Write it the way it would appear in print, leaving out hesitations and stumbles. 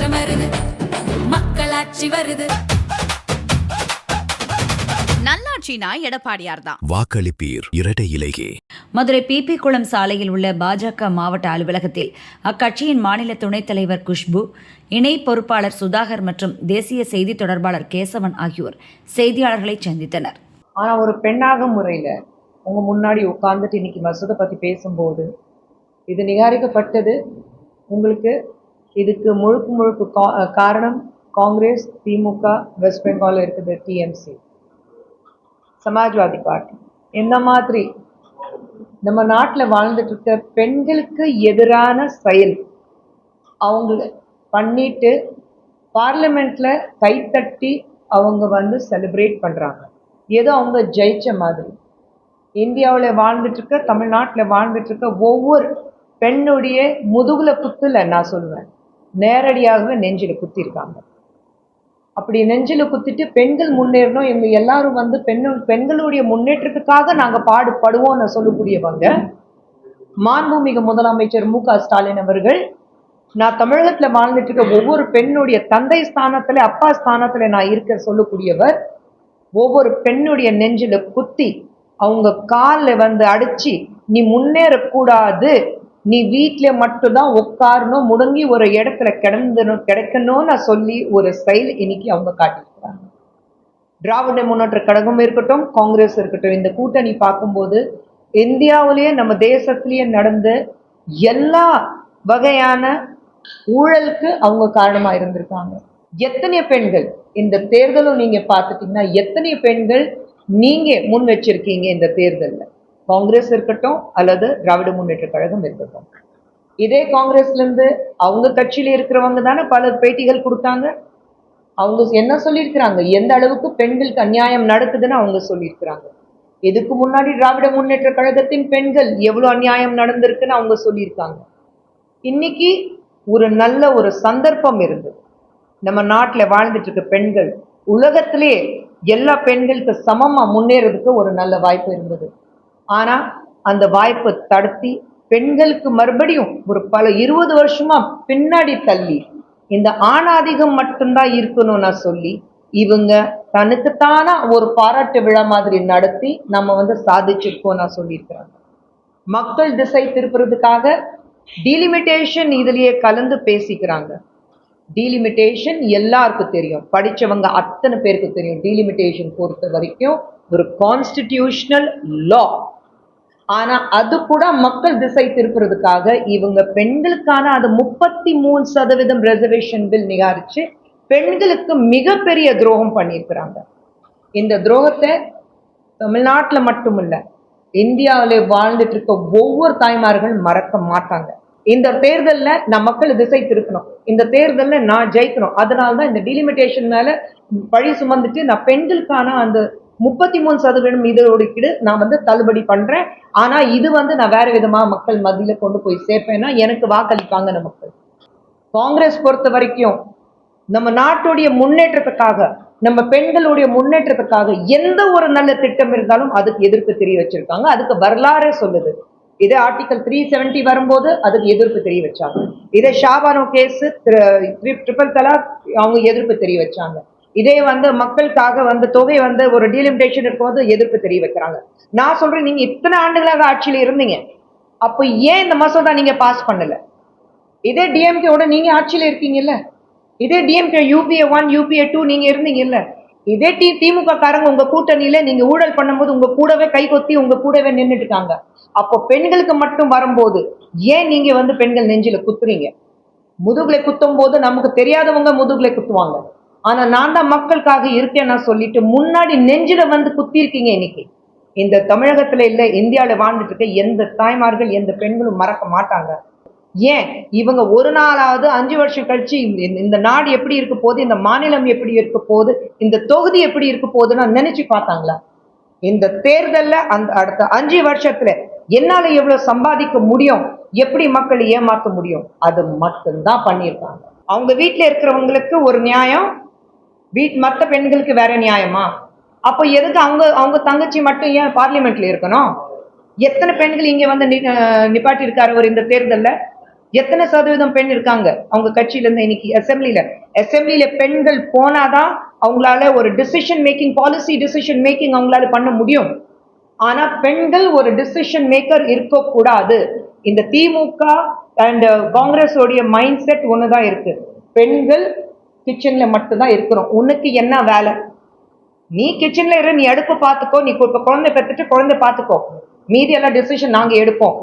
மாற்றம் வருது, மக்களாட்சி வருது. நல்லாட்சினா எடப்பாடியார் தான். வாக்களிப்பீர் இரட்டை இலையே. மதுரை பிபி குளம் சாலையில் உள்ள பாஜக மாவட்ட அலுவலகத்தில் அக்கட்சியின் மாநில துணைத் தலைவர் குஷ்பு, இணை பொறுப்பாளர் சுதாகர் மற்றும் தேசிய செய்தி தொடர்பாளர் கேசவன் ஆகியோர் செய்தியாளர்களை சந்தித்தனர். ஆனா ஒரு பெண்ணாக முறையில உங்க முன்னாடி உட்கார்ந்துட்டு இன்னைக்கு மசோதை பத்தி பேசும்போது இது நிகாரிக்கப்பட்டது. உங்களுக்கு இதுக்கு முழுக்க காரணம் காங்கிரஸ், திமுக, வெஸ்ட் பெங்கால் இருக்குது டிஎம்சி, சமாஜ்வாதி பார்ட்டி. இந்த மாதிரி நம்ம நாட்டில் வாழ்ந்துட்டு இருக்க பெண்களுக்கு எதிரான செயல் அவங்க பண்ணிட்டு பார்லிமெண்ட்ல கைத்தட்டி அவங்க செலிப்ரேட் பண்றாங்க. ஏதோ அவங்க ஜெயிச்ச மாதிரி. இந்தியாவில் வாழ்ந்துட்டு இருக்க, தமிழ்நாட்டில் வாழ்ந்துட்டு இருக்க ஒவ்வொரு பெண்ணுடைய முதுகுல குத்துல நான் சொல்லுவேன், நேரடியாகவே நெஞ்சில குத்திருக்காங்க. அப்படி நெஞ்சில குத்திட்டு பெண்கள் முன்னேறணும், எங்க எல்லாரும் பெண்களுடைய முன்னேற்றத்துக்காக நாங்க பாடுபடுவோம்னு சொல்லக்கூடியவங்க மாண்புமிகு முதலமைச்சர் மு.க. ஸ்டாலின் அவர்கள். நான் தமிழகத்துல வாழ்ந்துட்டு இருக்க ஒவ்வொரு பெண்ணுடைய தந்தை ஸ்தானத்துல, அப்பா ஸ்தானத்துல நான் இருக்க சொல்லக்கூடியவர். ஒவ்வொரு பெண்ணுடைய நெஞ்சில குத்தி அவங்க காலில் அடிச்சு, நீ முன்னேறக்கூடாது, நீ வீட்டுல மட்டும்தான் உட்காரணும், முடங்கி ஒரு இடத்துல கிடைக்கணும்னு சொல்லி ஒரு செயல் இன்னைக்கு அவங்க காட்டியிருக்கிறாங்க. திராவிட முன்னேற்ற கழகம் இருக்கட்டும், காங்கிரஸ் இருக்கட்டும், இந்த கூட்டணி பார்க்கும்போது இந்தியாவிலேயே நம்ம தேசத்திலேயே நடந்த எல்லா வகையான ஊழலுக்கு அவங்க காரணமா இருந்திருக்காங்க. எத்தனை பெண்கள் இந்த தேர்தலும் நீங்க பார்த்துட்டீங்கன்னா எத்தனை பெண்கள் நீங்க முன் வச்சிருக்கீங்க இந்த தேர்தலில், காங்கிரஸ் இருக்கட்டும் அல்லது திராவிட முன்னேற்ற கழகம் இருக்கட்டும். இதே காங்கிரஸ்ல இருந்து அவங்க கட்சியில இருக்கிறவங்க தானே பல பேட்டிகள் கொடுத்தாங்க. அவங்க என்ன சொல்லியிருக்கிறாங்க, எந்த அளவுக்கு பெண்களுக்கு அநியாயம் நடக்குதுன்னு அவங்க சொல்லியிருக்கிறாங்க. இதுக்கு முன்னாடி திராவிட முன்னேற்ற கழகத்தின் பெண்கள் எவ்வளவு அநியாயம் நடந்திருக்குன்னு அவங்க சொல்லியிருக்காங்க. இன்னைக்கு ஒரு நல்ல ஒரு சந்தர்ப்பம் இருந்தது. நம்ம நாட்டில் வாழ்ந்துட்டு இருக்க பெண்கள் உலகத்திலே எல்லா பெண்களுக்கு சமமா முன்னேறதுக்கு ஒரு நல்ல வாய்ப்பு இருந்தது. ஆனா அந்த வாய்ப்பை தடுத்தி பெண்களுக்கு மறுபடியும் ஒரு 20 வருஷமா பின்னாடி தள்ளி இந்த ஆணாதிகம் மட்டும்தான் இருக்கணும்னு சொல்லி இவங்க தனக்குத்தான ஒரு பாராட்டு விழா மாதிரி நடத்தி நம்ம சாதிச்சிருக்கோம் நான் சொல்லியிருக்கிறாங்க. மக்கள் திசை திருப்புறதுக்காக டீலிமிட்டேஷன் இதுலயே கலந்து பேசிக்கிறாங்க. டீலிமிட்டேஷன் எல்லாருக்கும் தெரியும், படிச்சவங்க அத்தனை பேருக்கு தெரியும். டீலிமிட்டேஷன் பொறுத்த வரைக்கும் ஒரு கான்ஸ்டிடியூஷனல் லா. ஆனா அது கூட மக்கள் திசை திருப்புறதுக்காக இவங்க பெண்களுக்கான அது 33% ரிசர்வேஷன் பில் நிகாரிச்சு பெண்களுக்கு மிகப்பெரிய துரோகம் பண்ணியிருக்கிறாங்க. இந்த துரோகத்தை தமிழ்நாட்டில் மட்டுமில்ல, இந்தியாவிலே வாழ்ந்துட்டு இருக்க ஒவ்வொரு தாய்மார்கள் மறக்க மாட்டாங்க. இந்த தேர்தலில் நான் மக்களை திசை திருக்கணும், இந்த தேர்தலில் நான் ஜெயிக்கணும். அதனால்தான் இந்த டீலிமிட்டேஷன் மேல பழி சுமந்துட்டு நான் பெண்களுக்கான அந்த 33% இதோடு நான் தள்ளுபடி பண்றேன். ஆனா இது நான் வேற விதமா மக்கள் மத்தியில கொண்டு போய் சேர்ப்பேன்னா எனக்கு வாக்களிப்பாங்க நம்ம மக்கள். காங்கிரஸ் பொறுத்த வரைக்கும் நம்ம நாட்டுடைய முன்னேற்றத்துக்காக, நம்ம பெண்களுடைய முன்னேற்றத்துக்காக எந்த ஒரு நல்ல திட்டம் இருந்தாலும் அதுக்கு எதிர்ப்பு தெரிய வச்சிருக்காங்க. அதுக்கு வரலாறே சொல்லுது. இதே ஆர்டிகல் 370 வரும்போது அதுக்கு எதிர்ப்பு தெரிய வச்சாங்க. இதே ஷாபானோ கேஸ், ட்ரிபிள் தலாக், அவங்க எதிர்ப்பு தெரிய வச்சாங்க. இதே மக்களுக்காக தொகை ஒரு டீலிமிட்டேஷன் இருக்கும்போது எதிர்ப்பு தெரிய வைக்கிறாங்க. நான் சொல்றேன், நீங்க இத்தனை ஆண்டுகளாக ஆட்சியில இருந்தீங்க, அப்ப ஏன் இந்த மசோதா நீங்க பாஸ் பண்ணல? இதே டிஎம்கேவோட நீங்க ஆட்சியில இருக்கீங்கல்ல, இதே டிஎம்கே UPA 1 UPA 2 நீங்க இருந்தீங்கல்ல, இதே திமுக காரங்க உங்க கூட்டணியில நீங்க ஊழல் பண்ணும்போது உங்க கூடவே கை கொத்தி உங்க கூடவே நின்றுட்டு இருக்காங்க. அப்போ பெண்களுக்கு மட்டும் வரும்போது ஏன் நீங்க பெண்கள் நெஞ்சில குத்துறீங்க? முதுகுலை குத்தும் போது நமக்கு தெரியாதவங்க முதுகுலை குத்துவாங்க. ஆனா நான் தான் மக்களுக்காக இருக்கேன் சொல்லிட்டு முன்னாடி நெஞ்சில குத்திருக்கீங்க. இன்னைக்கு இந்த தமிழகத்துல இல்ல, இந்தியாவில வாழ்ந்துட்டு இருக்க எந்த தாய்மார்கள் எந்த பெண்களும் மறக்க மாட்டாங்க. ஏன் இவங்க ஒரு நாளாவது 5 வருஷம் கழிச்சு இந்த நாடு எப்படி இருக்க போகுது, இந்த மாநிலம் எப்படி இருக்க போகுது, இந்த தொகுதி எப்படி இருக்க போகுதுன்னு நினைச்சு பார்த்தாங்களா? இந்த தேர்தல்ல அந்த அடுத்த 5 வருஷத்துல என்னால எவ்வளவு சம்பாதிக்க முடியும், எப்படி மக்களை ஏமாற்ற முடியும், அது மட்டும்தான் பண்ணியிருக்காங்க. அவங்க வீட்டுல இருக்கிறவங்களுக்கு ஒரு நியாயம், மற்ற பெண்களுக்கு வேற நியாயமா? அப்போ எதுக்கு அவங்க தங்கச்சி மட்டும் ஏன் பார்லிமெண்ட்ல இருக்கணும்? எத்தனை பெண்கள் இங்க நிப்பாட்டி இருக்காரு ஒரு இந்த தேர்தல்ல? எத்தனை சதவீதம் பெண் இருக்காங்க? அவங்க கட்சியில இருந்து இன்னைக்கு அசெம்பிளில பெண்கள் போனாதான் அவங்களால ஒரு decision making, policy decision making அவங்களால பண்ண முடியும். ஆனா பெண்கள் ஒரு டிசிஷன் மேக்கர் இருக்கக்கூடாது. இந்த திமுக அண்ட் காங்கிரஸ் உடைய மைண்ட் செட் ஒண்ணுதான் இருக்கு, பெண்கள் கிச்சன்ல மட்டும்தான் இருக்கிறோம். உனக்கு என்ன வேலை? நீ கிச்சன்ல இரு, நீ அடுப்பு பார்த்துக்கோ, நீ குழந்தை பெற்றுட்டு குழந்தை பார்த்துக்கோ, மீதி எல்லாம் டிசிஷன் நாங்க எடுப்போம்.